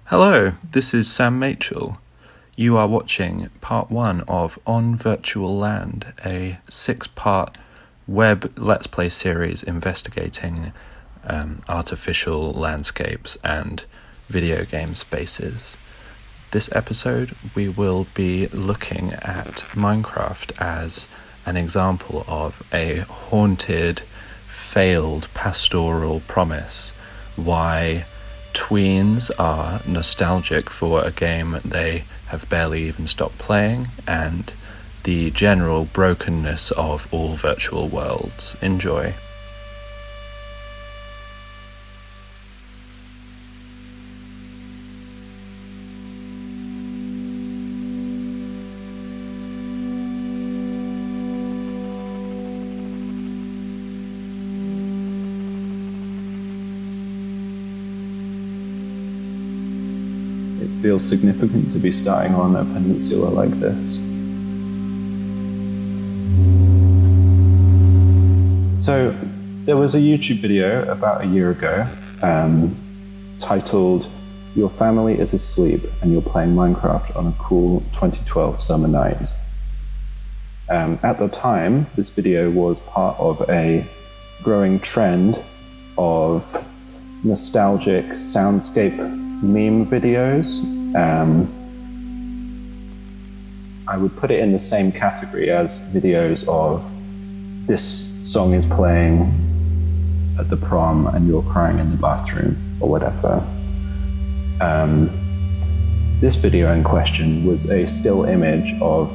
Hello, this is Sam Machell. You are watching part 1 of On Virtual Land, a 6-part web Let's Play series investigating artificial landscapes and video game spaces. This episode, we will be looking at Minecraft as an example of a haunted, failed pastoral promise, why tweens are nostalgic for a game they have barely even stopped playing, and the general brokenness of all virtual worlds. Enjoy. It feels significant to be starting on a peninsula like this. So there was a YouTube video about a year ago titled "Your Family is Asleep and You're Playing Minecraft on a Cool 2012 Summer Night." At the time, this video was part of a growing trend of nostalgic soundscape meme videos. I would put it in the same category as videos of this song is playing at the prom and you're crying in the bathroom or whatever. This video in question was a still image of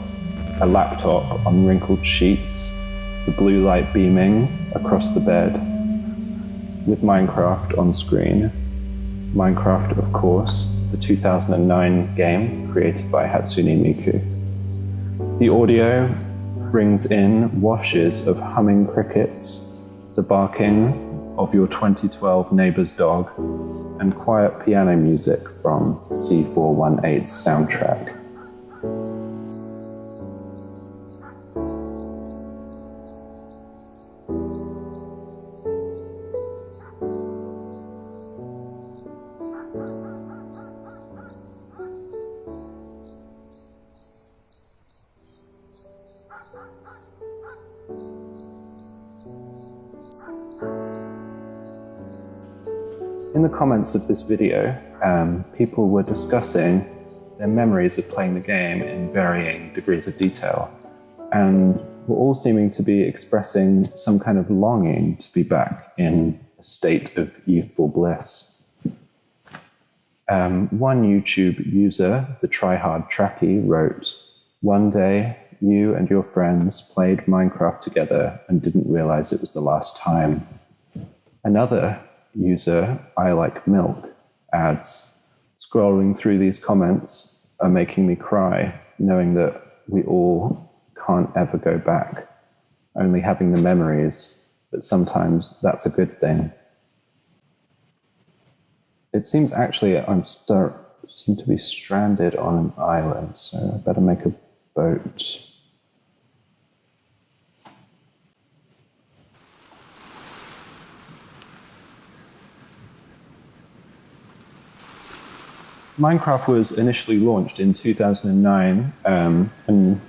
a laptop on wrinkled sheets, the blue light beaming across the bed, with Minecraft on screen. Minecraft, of course, the 2009 game created by Hatsune Miku. The audio brings in washes of humming crickets, the barking of your 2012 neighbor's dog, and quiet piano music from C418's soundtrack. In the comments of this video, people were discussing their memories of playing the game in varying degrees of detail, and were all seeming to be expressing some kind of longing to be back in a state of youthful bliss. One YouTube user, the tryhard Tracky, wrote, "One day, you and your friends played Minecraft together and didn't realize it was the last time." Another user, I Like Milk, adds, "Scrolling through these comments are making me cry, knowing that we all can't ever go back, only having the memories, but sometimes that's a good thing." It seems actually seem to be stranded on an island, so I better make a boat. Minecraft was initially launched in 2009 and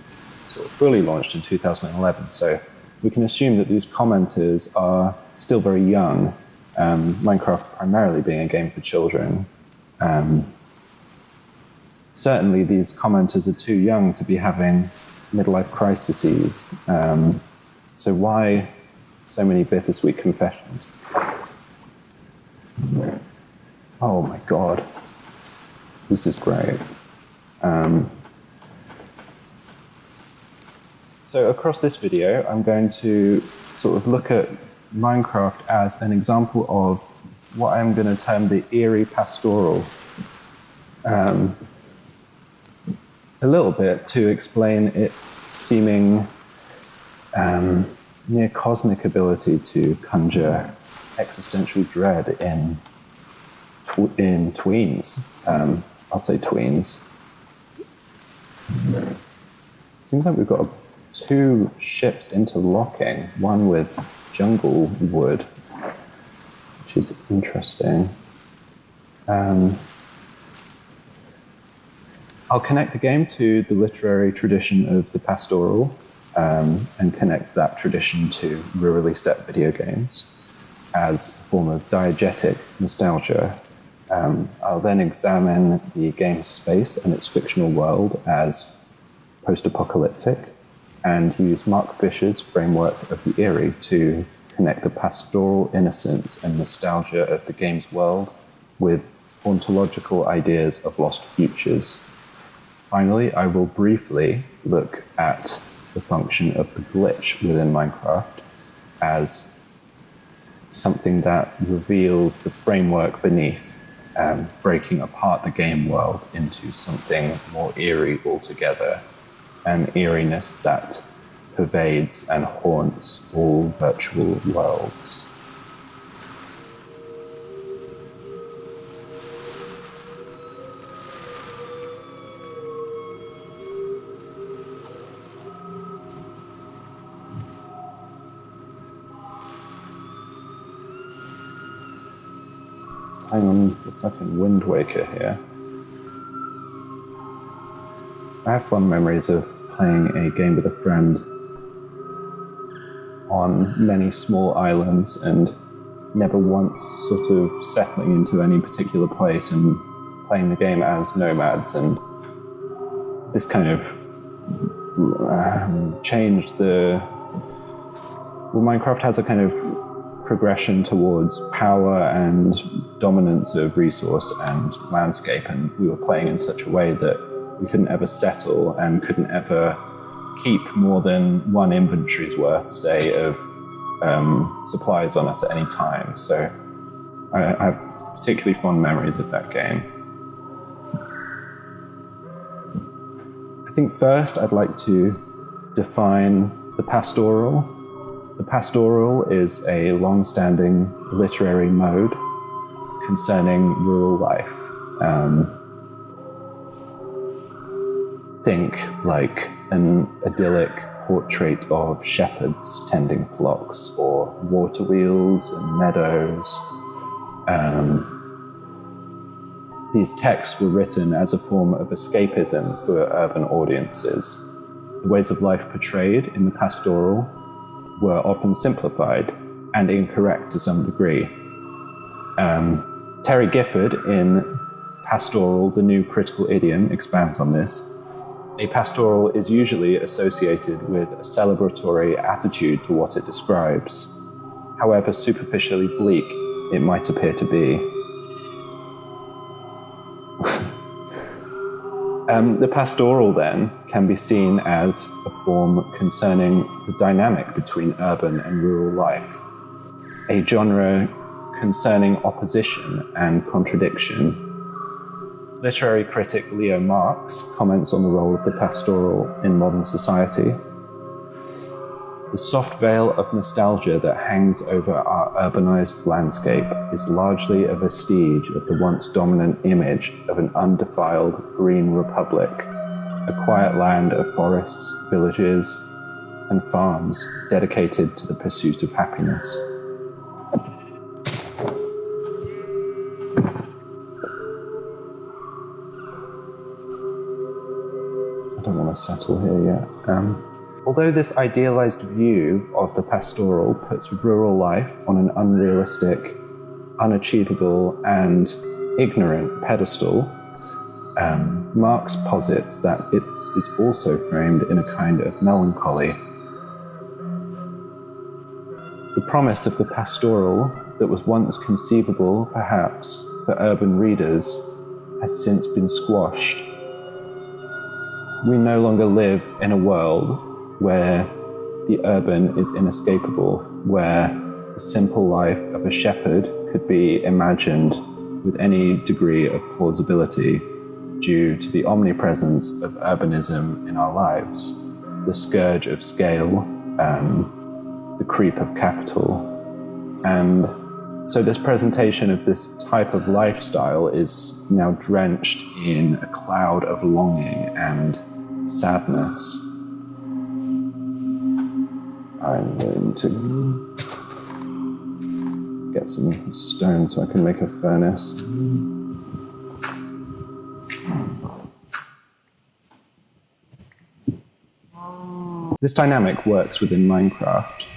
sort of fully launched in 2011, so we can assume that these commenters are still very young, Minecraft primarily being a game for children. Certainly these commenters are too young to be having midlife crises, so why so many bittersweet confessions? Oh my god. This is great. So across this video, I'm going to sort of look at Minecraft as an example of what I'm going to term the Eerie Pastoral. A little bit to explain its seeming near cosmic ability to conjure existential dread in tweens. I'll say tweens. Seems like we've got two ships interlocking, one with jungle wood, which is interesting. I'll connect the game to the literary tradition of the Pastoral, and connect that tradition to rurally set video games as a form of diegetic nostalgia. I'll then examine the game space and its fictional world as post-apocalyptic, and use Mark Fisher's framework of the Eerie to connect the pastoral innocence and nostalgia of the game's world with ontological ideas of lost futures. Finally, I will briefly look at the function of the glitch within Minecraft as something that reveals the framework beneath, breaking apart the game world into something more eerie altogether, an eeriness that pervades and haunts all virtual worlds. Hang on the fucking Wind Waker here. I have fond memories of playing a game with a friend on many small islands and never once sort of settling into any particular place and playing the game as nomads, and this kind of changed the... Well, Minecraft has a kind of progression towards power and dominance of resource and landscape, and we were playing in such a way that we couldn't ever settle and couldn't ever keep more than one inventory's worth, say, of supplies on us at any time. So I have particularly fond memories of that game. I think first I'd like to define the Pastoral. The Pastoral is a long-standing literary mode concerning rural life. Think like an idyllic portrait of shepherds tending flocks, or water wheels and meadows. These texts were written as a form of escapism for urban audiences. The ways of life portrayed in the Pastoral were often simplified and incorrect to some degree. Terry Gifford in Pastoral, the New Critical Idiom, expands on this. A pastoral is usually associated with a celebratory attitude to what it describes, however superficially bleak it might appear to be. The pastoral, then, can be seen as a form concerning the dynamic between urban and rural life, a genre concerning opposition and contradiction. Literary critic Leo Marx comments on the role of the pastoral in modern society. The soft veil of nostalgia that hangs over our urbanized landscape is largely a vestige of the once dominant image of an undefiled green republic, a quiet land of forests, villages, and farms dedicated to the pursuit of happiness. I don't want to settle here yet. Although this idealized view of the pastoral puts rural life on an unrealistic, unachievable, and ignorant pedestal, Marx posits that it is also framed in a kind of melancholy. The promise of the pastoral that was once conceivable, perhaps, for urban readers has since been squashed. We no longer live in a world where the urban is inescapable, where the simple life of a shepherd could be imagined with any degree of plausibility due to the omnipresence of urbanism in our lives, the scourge of scale, the creep of capital. And so this presentation of this type of lifestyle is now drenched in a cloud of longing and sadness. I'm going to get some stone so I can make a furnace. This dynamic works within Minecraft.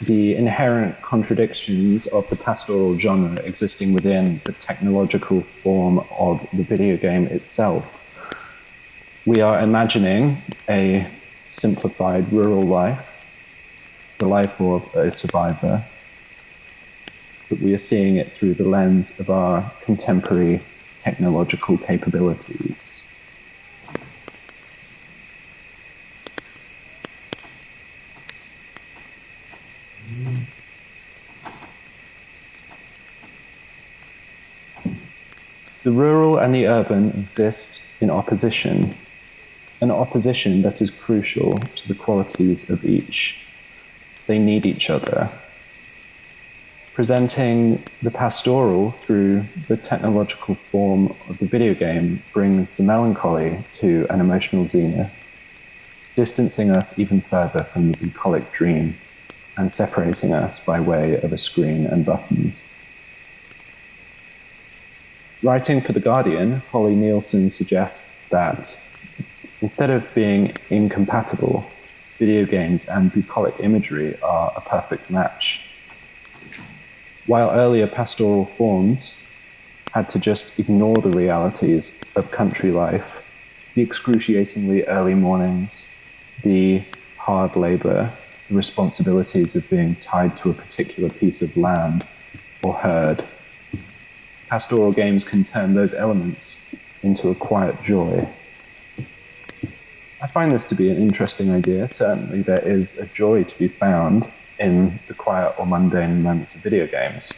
The inherent contradictions of the pastoral genre existing within the technological form of the video game itself. We are imagining a simplified rural life, the life of a survivor, but we are seeing it through the lens of our contemporary technological capabilities. The rural and the urban exist in opposition, an opposition that is crucial to the qualities of each. They need each other. Presenting the pastoral through the technological form of the video game brings the melancholy to an emotional zenith, distancing us even further from the bucolic dream and separating us by way of a screen and buttons. Writing for The Guardian, Holly Nielsen suggests that instead of being incompatible, video games and bucolic imagery are a perfect match. While earlier pastoral forms had to just ignore the realities of country life, the excruciatingly early mornings, the hard labor, the responsibilities of being tied to a particular piece of land or herd, pastoral games can turn those elements into a quiet joy. I find this to be an interesting idea. Certainly there is a joy to be found in the quiet or mundane moments of video games.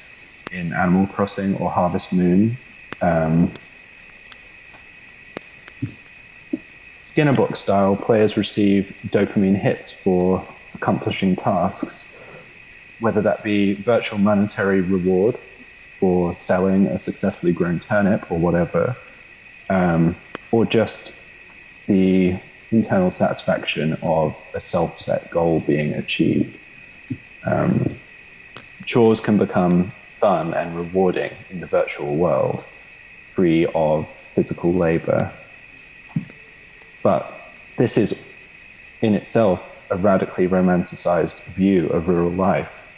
In Animal Crossing or Harvest Moon, Skinner box style, players receive dopamine hits for accomplishing tasks, whether that be virtual monetary reward for selling a successfully grown turnip or whatever, or just the internal satisfaction of a self-set goal being achieved. Chores can become fun and rewarding in the virtual world, free of physical labor. But this is in itself a radically romanticized view of rural life.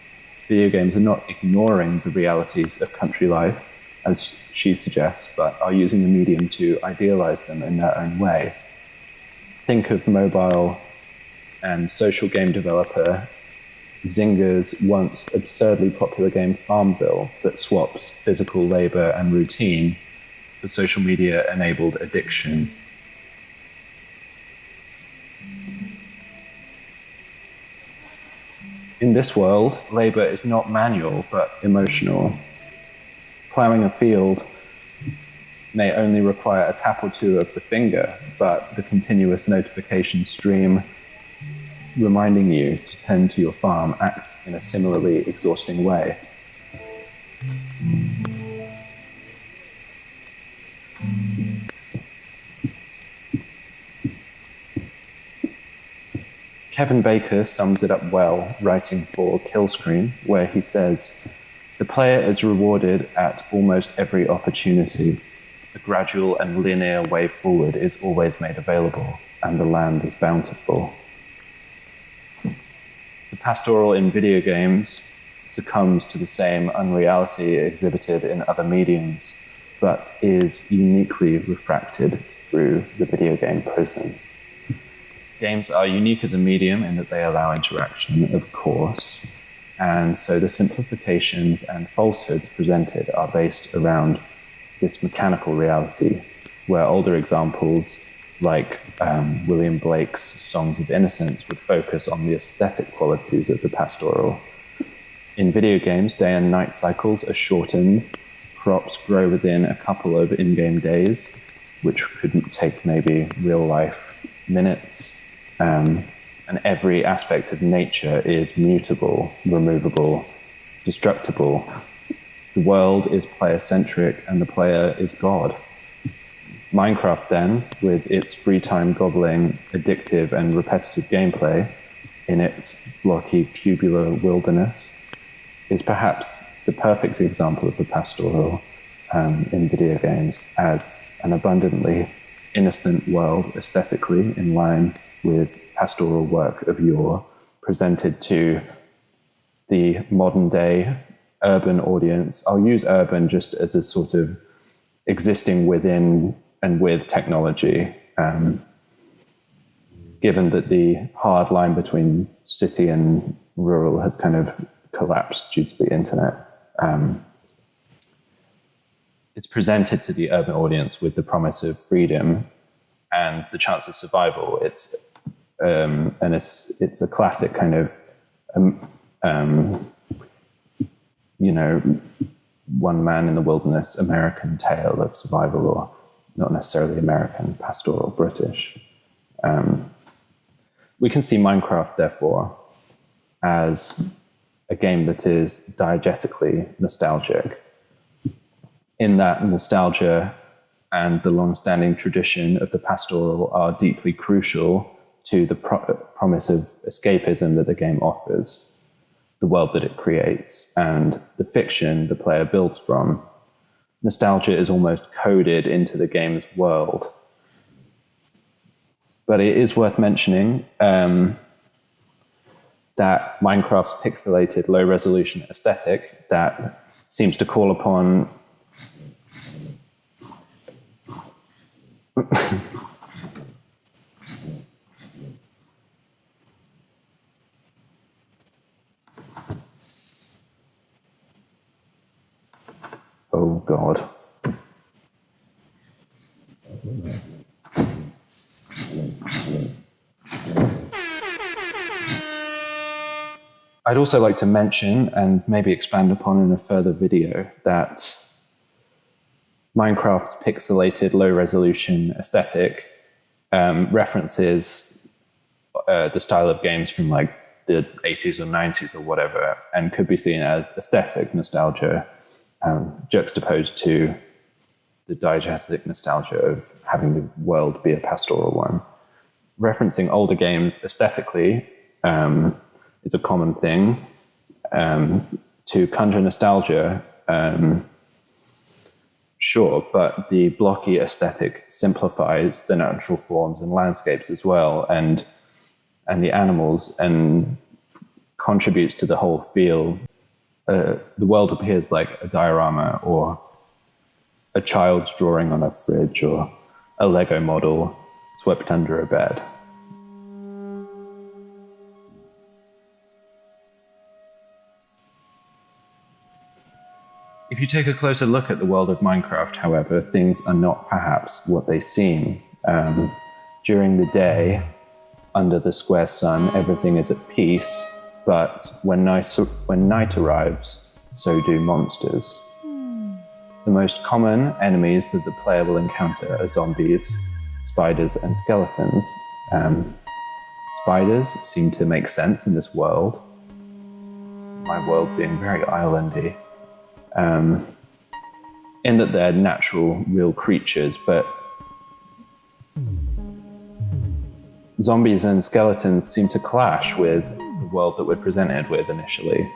Video games are not ignoring the realities of country life, as she suggests, but are using the medium to idealize them in their own way. Think of mobile and social game developer Zynga's once absurdly popular game Farmville that swaps physical labor and routine for social media-enabled addiction. In this world, labor is not manual, but emotional. Plowing a field may only require a tap or two of the finger, but the continuous notification stream reminding you to tend to your farm acts in a similarly exhausting way. Kevin Baker sums it up well, writing for Killscreen, where he says, "The player is rewarded at almost every opportunity. A gradual and linear way forward is always made available, and the land is bountiful." The pastoral in video games succumbs to the same unreality exhibited in other mediums, but is uniquely refracted through the video game prism. Games are unique as a medium in that they allow interaction, of course, and so the simplifications and falsehoods presented are based around this mechanical reality, where older examples like William Blake's Songs of Innocence would focus on the aesthetic qualities of the pastoral. In video games, day and night cycles are shortened, crops grow within a couple of in-game days, which could take maybe real-life minutes, and every aspect of nature is mutable, removable, destructible. The world is player-centric, and the player is God. Minecraft, then, with its free-time gobbling, addictive and repetitive gameplay in its blocky cubular wilderness, is perhaps the perfect example of the pastoral in video games as an abundantly innocent world aesthetically in line with pastoral work of yore presented to the modern day urban audience. I'll use urban just as a sort of existing within and with technology, given that the hard line between city and rural has kind of collapsed due to the internet. It's presented to the urban audience with the promise of freedom and the chance of survival. It's a classic kind of, one man in the wilderness American tale of survival, or not necessarily American, pastoral British. We can see Minecraft, therefore, as a game that is diegetically nostalgic, in that nostalgia and the long-standing tradition of the pastoral are deeply crucial to the promise of escapism that the game offers, the world that it creates, and the fiction the player builds from. Nostalgia is almost coded into the game's world. But it is worth mentioning that Minecraft's pixelated low-resolution aesthetic that seems to call upon oh God. I'd also like to mention, and maybe expand upon in a further video, that Minecraft's pixelated low-resolution aesthetic references the style of games from like the 80s or 90s or whatever, and could be seen as aesthetic nostalgia juxtaposed to the diegetic nostalgia of having the world be a pastoral one. Referencing older games aesthetically is a common thing. To conjure nostalgia, sure, but the blocky aesthetic simplifies the natural forms and landscapes as well, and the animals, and contributes to the whole feel. The world appears like a diorama, or a child's drawing on a fridge, or a Lego model swept under a bed. If you take a closer look at the world of Minecraft, however, things are not perhaps what they seem. During the day, under the square sun, everything is at peace, but when night arrives, so do monsters. The most common enemies that the player will encounter are zombies, spiders, and skeletons. Spiders seem to make sense in this world, my world being very islandy. In that they're natural, real creatures, but zombies and skeletons seem to clash with the world that we're presented with initially.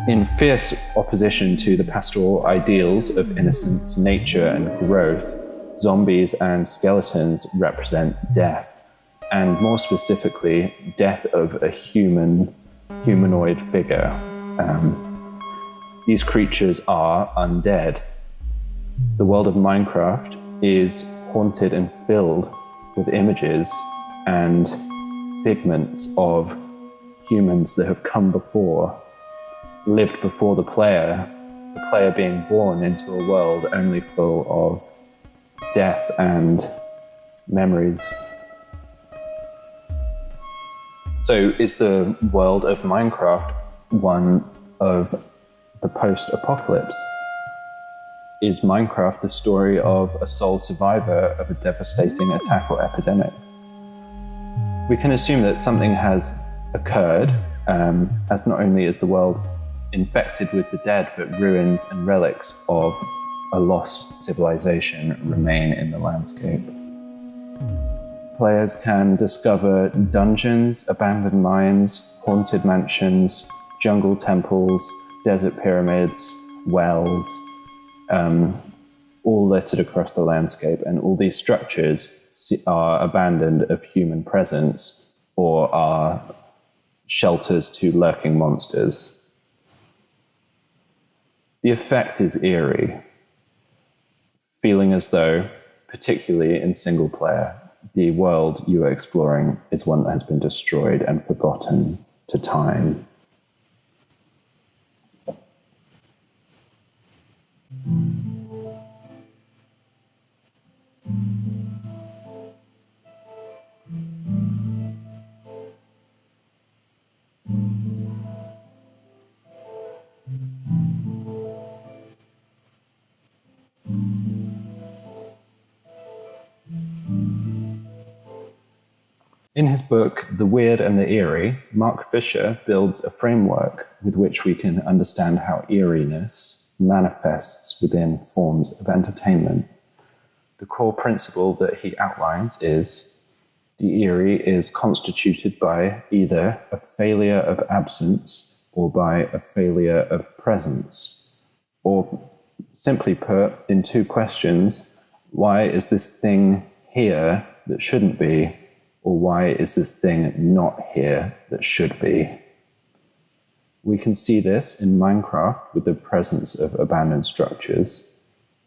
In fierce opposition to the pastoral ideals of innocence, nature, and growth, zombies and skeletons represent death. And more specifically, death of a humanoid figure. These creatures are undead. The world of Minecraft is haunted and filled with images and figments of humans that have come before, lived before the player being born into a world only full of death and memories. So is the world of Minecraft one of the post-apocalypse? Is Minecraft the story of a sole survivor of a devastating attack or epidemic? We can assume that something has occurred, as not only is the world infected with the dead, but ruins and relics of a lost civilization remain in the landscape. Players can discover dungeons, abandoned mines, haunted mansions, jungle temples, desert pyramids, wells, all littered across the landscape, and all these structures are abandoned of human presence or are shelters to lurking monsters. The effect is eerie, feeling as though, particularly in single player, the world you are exploring is one that has been destroyed and forgotten to time. In his book, The Weird and the Eerie, Mark Fisher builds a framework with which we can understand how eeriness manifests within forms of entertainment. The core principle that he outlines is the eerie is constituted by either a failure of absence or by a failure of presence. Or simply put, in two questions, why is this thing here that shouldn't be? Or why is this thing not here that should be? We can see this in Minecraft with the presence of abandoned structures,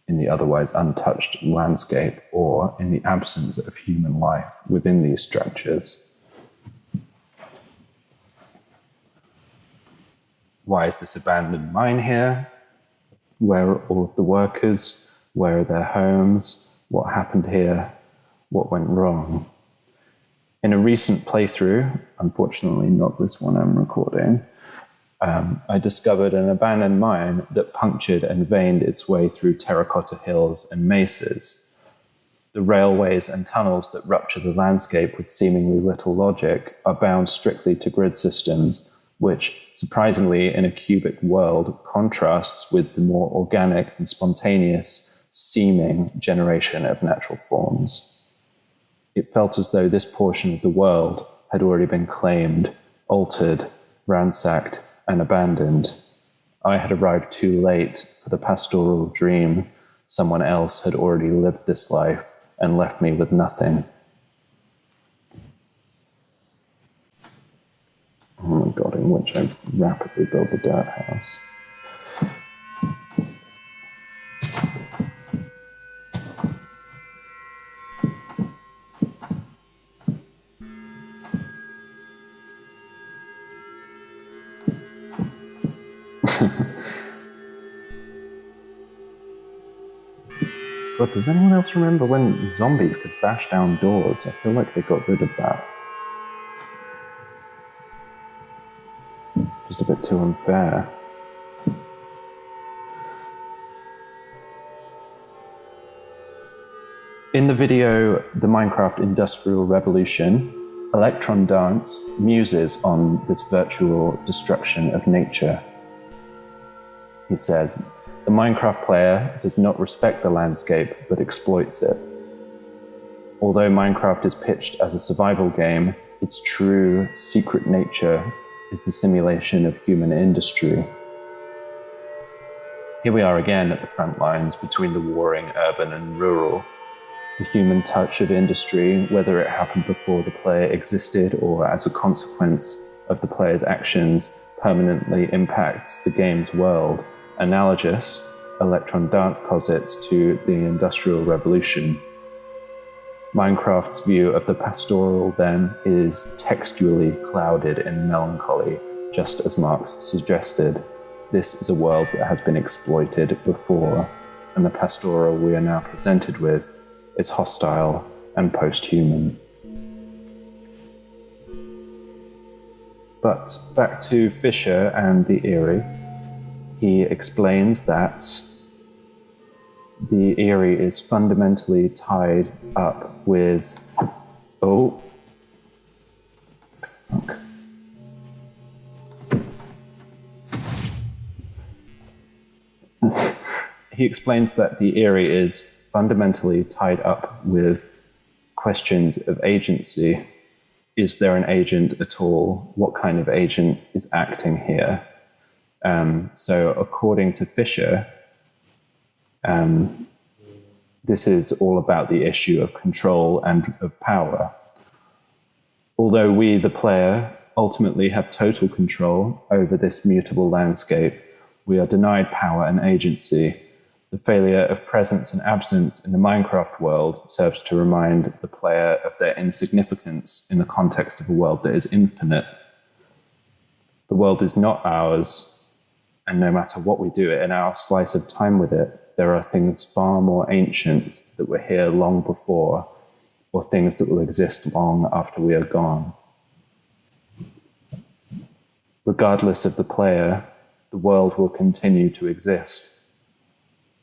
in the otherwise untouched landscape, or in the absence of human life within these structures. Why is this abandoned mine here? Where are all of the workers? Where are their homes? What happened here? What went wrong? In a recent playthrough, unfortunately not this one I'm recording, I discovered an abandoned mine that punctured and veined its way through terracotta hills and mesas. The railways and tunnels that rupture the landscape with seemingly little logic are bound strictly to grid systems, which, surprisingly, in a cubic world, contrasts with the more organic and spontaneous seeming generation of natural forms. It felt as though this portion of the world had already been claimed, altered, ransacked, and abandoned. I had arrived too late for the pastoral dream. Someone else had already lived this life and left me with nothing. Oh my God, in which I rapidly build the dirt house. God, does anyone else remember when zombies could bash down doors? I feel like they got rid of that. Just a bit too unfair. In the video, The Minecraft Industrial Revolution, Electron Dance muses on this virtual destruction of nature. He says, "The Minecraft player does not respect the landscape, but exploits it. Although Minecraft is pitched as a survival game, its true secret nature is the simulation of human industry." Here we are again at the front lines between the warring urban and rural. The human touch of industry, whether it happened before the player existed or as a consequence of the player's actions, permanently impacts the game's world. Analogous, Electron Dance posits, to the Industrial Revolution. Minecraft's view of the pastoral, then, is textually clouded in melancholy, just as Marx suggested. This is a world that has been exploited before, and the pastoral we are now presented with is hostile and post-human. But back to Fisher and the Eerie. He explains that the Eerie is fundamentally tied up with... Oh. Fuck. He explains that the Eerie is fundamentally tied up with questions of agency. Is there an agent at all? What kind of agent is acting here? So according to Fisher, this is all about the issue of control and of power. Although we, the player, ultimately have total control over this mutable landscape, we are denied power and agency. The failure of presence and absence in the Minecraft world serves to remind the player of their insignificance in the context of a world that is infinite. The world is not ours, and no matter what we do in our slice of time with it, there are things far more ancient that were here long before, or things that will exist long after we are gone. Regardless of the player, the world will continue to exist.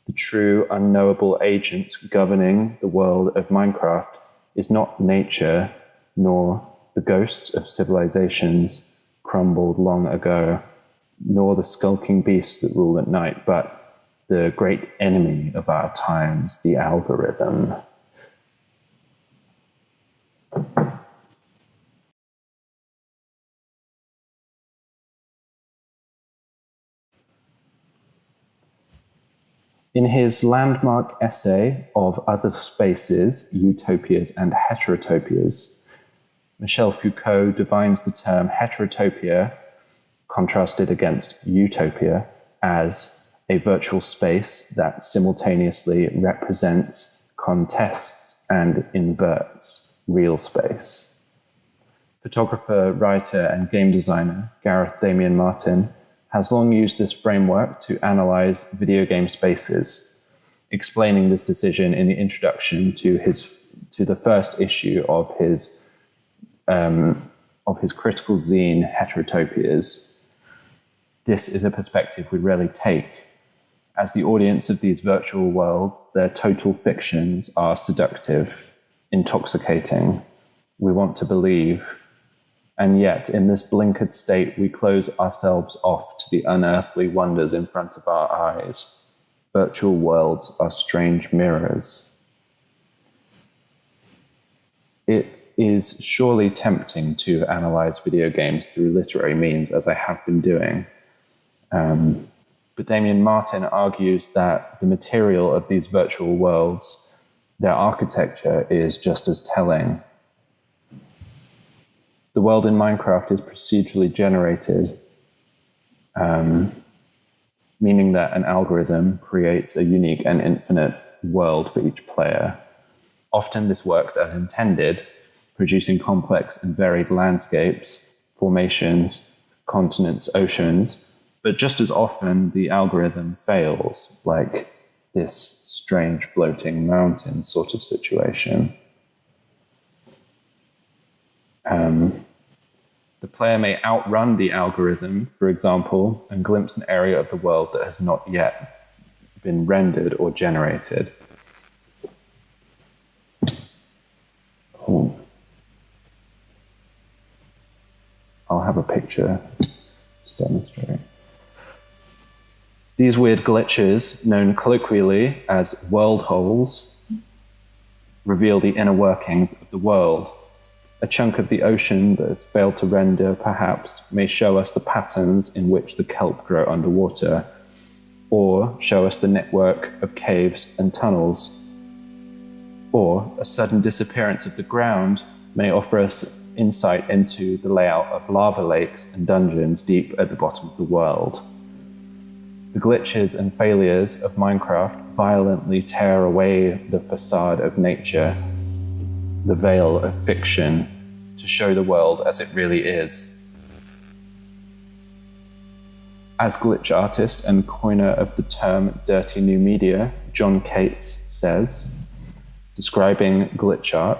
The true unknowable agent governing the world of Minecraft is not nature, nor the ghosts of civilizations crumbled long ago, nor the skulking beasts that rule at night, but the great enemy of our times, the algorithm. In his landmark essay of Other Spaces, Utopias and Heterotopias, Michel Foucault defines the term heterotopia, contrasted against utopia, as a virtual space that simultaneously represents, contests, and inverts real space. Photographer, writer, and game designer Gareth Damian Martin has long used this framework to analyze video game spaces, explaining this decision in the introduction to the first issue of his critical zine Heterotopias. This is a perspective we rarely take. As the audience of these virtual worlds, their total fictions are seductive, intoxicating. We want to believe. And yet, in this blinkered state, we close ourselves off to the unearthly wonders in front of our eyes. Virtual worlds are strange mirrors. It is surely tempting to analyze video games through literary means, as I have been doing. But Damian Martin argues that the material of these virtual worlds, their architecture, is just as telling. The world in Minecraft is procedurally generated, meaning that an algorithm creates a unique and infinite world for each player. Often this works as intended, producing complex and varied landscapes, formations, continents, oceans, but just as often the algorithm fails, like this strange floating mountain sort of situation. The player may outrun the algorithm, for example, and glimpse an area of the world that has not yet been rendered or generated. Oh. I'll have a picture to demonstrate. These weird glitches, known colloquially as world holes, reveal the inner workings of the world. A chunk of the ocean that has failed to render, perhaps, may show us the patterns in which the kelp grow underwater, or show us the network of caves and tunnels. Or a sudden disappearance of the ground may offer us insight into the layout of lava lakes and dungeons deep at the bottom of the world. The glitches and failures of Minecraft violently tear away the facade of nature, the veil of fiction, to show the world as it really is. As glitch artist and coiner of the term dirty new media, John Cates says, describing glitch art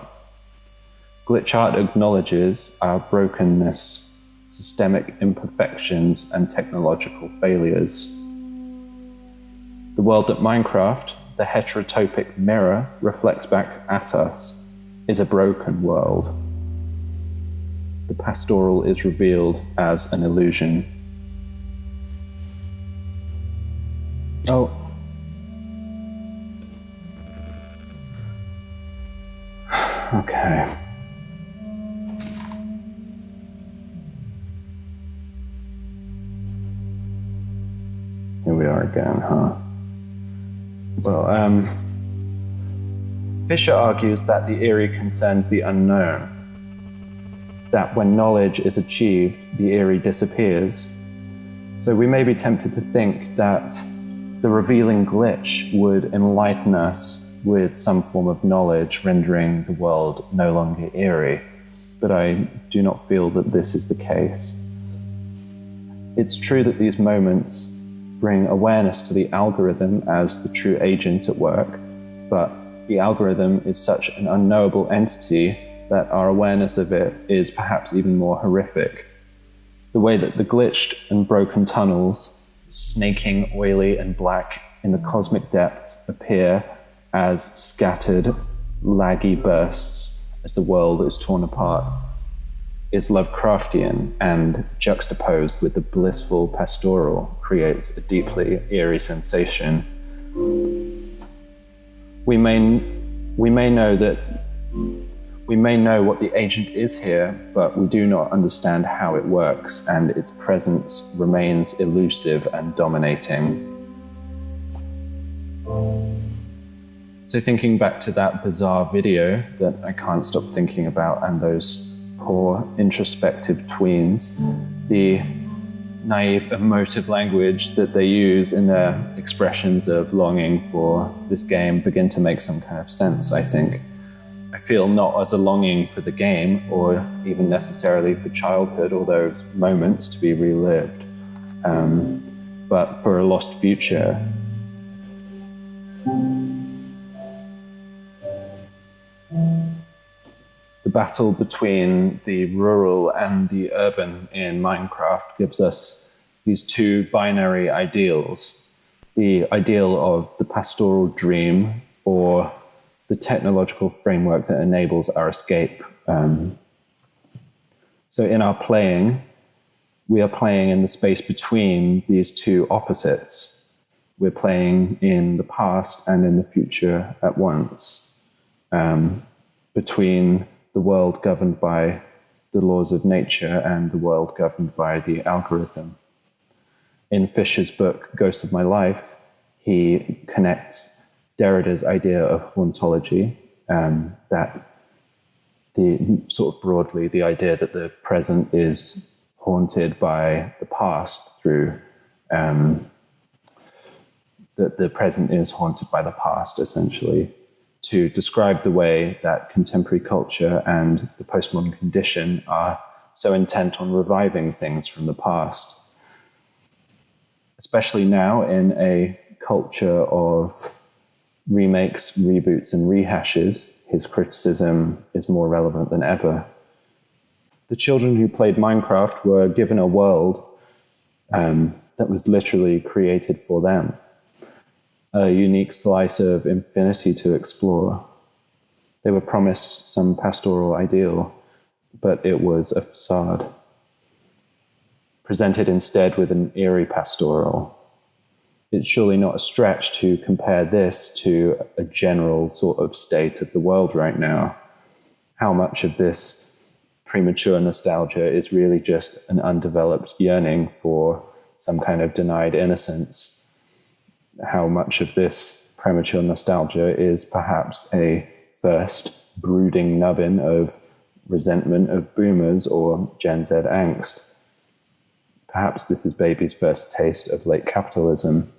acknowledges our brokenness, systemic imperfections, and technological failures. The world at Minecraft, the heterotopic mirror, reflects back at us, is a broken world. The pastoral is revealed as an illusion. Oh. Okay. Here we are again, huh? Well, Fisher argues that the Eerie concerns the unknown, that when knowledge is achieved, the Eerie disappears. So we may be tempted to think that the revealing glitch would enlighten us with some form of knowledge, rendering the world no longer eerie. But I do not feel that this is the case. It's true that these moments bring awareness to the algorithm as the true agent at work, but the algorithm is such an unknowable entity that our awareness of it is perhaps even more horrific. The way that the glitched and broken tunnels, snaking oily and black in the cosmic depths, appear as scattered, laggy bursts as the world is torn apart, is Lovecraftian and juxtaposed with the blissful Pastoral creates a deeply eerie sensation. We may know what the agent is here, but we do not understand how it works, and its presence remains elusive and dominating. So thinking back to that bizarre video that I can't stop thinking about, and those poor introspective tweens, the naive emotive language that they use in their expressions of longing for this game begin to make some kind of sense, I think. I feel not as a longing for the game or even necessarily for childhood or those moments to be relived, but for a lost future. The battle between the rural and the urban in Minecraft gives us these two binary ideals. The ideal of the pastoral dream, or the technological framework that enables our escape. So in our playing, we are playing in the space between these two opposites. We're playing in the past and in the future at once, between the world governed by the laws of nature and the world governed by the algorithm. In Fisher's book, Ghost of My Life, he connects Derrida's idea of hauntology, that the sort of broadly the idea that the present is haunted by the past through, that the present is haunted by the past, essentially, to describe the way that contemporary culture and the postmodern condition are so intent on reviving things from the past. Especially now in a culture of remakes, reboots, and rehashes, his criticism is more relevant than ever. The children who played Minecraft were given a world that was literally created for them, a unique slice of infinity to explore. They were promised some pastoral ideal, but it was a facade, presented instead with an eerie pastoral. It's surely not a stretch to compare this to a general sort of state of the world right now. How much of this premature nostalgia is really just an undeveloped yearning for some kind of denied innocence? How much of this premature nostalgia is perhaps a first brooding nubbin of resentment of boomers or Gen Z angst? Perhaps this is baby's first taste of late capitalism.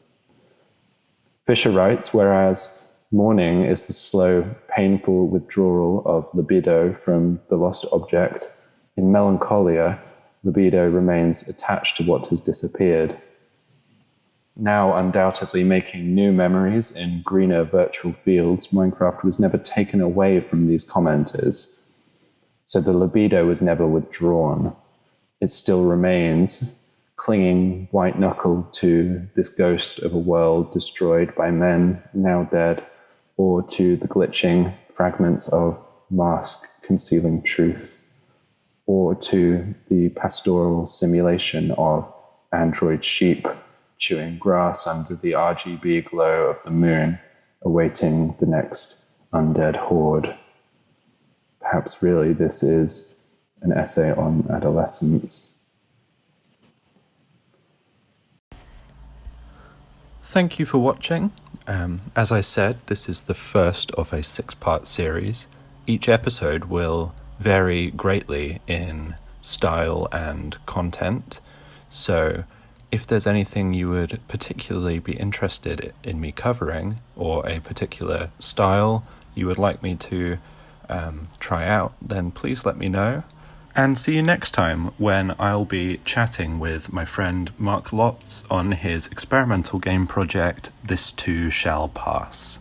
Fisher writes, whereas mourning is the slow, painful withdrawal of libido from the lost object, in melancholia, libido remains attached to what has disappeared. Now undoubtedly making new memories in greener virtual fields, Minecraft was never taken away from these commenters. So the libido was never withdrawn. It still remains, clinging white-knuckled to this ghost of a world destroyed by men now dead, or to the glitching fragments of mask concealing truth, or to the pastoral simulation of android sheep chewing grass under the RGB glow of the moon, awaiting the next undead horde. Perhaps really this is an essay on adolescence. Thank you for watching. As I said, this is the first of a 6-part series. Each episode will vary greatly in style and content, so if there's anything you would particularly be interested in me covering, or a particular style you would like me to try out, then please let me know. And see you next time when I'll be chatting with my friend Mark Lotz on his experimental game project, This Too Shall Pass.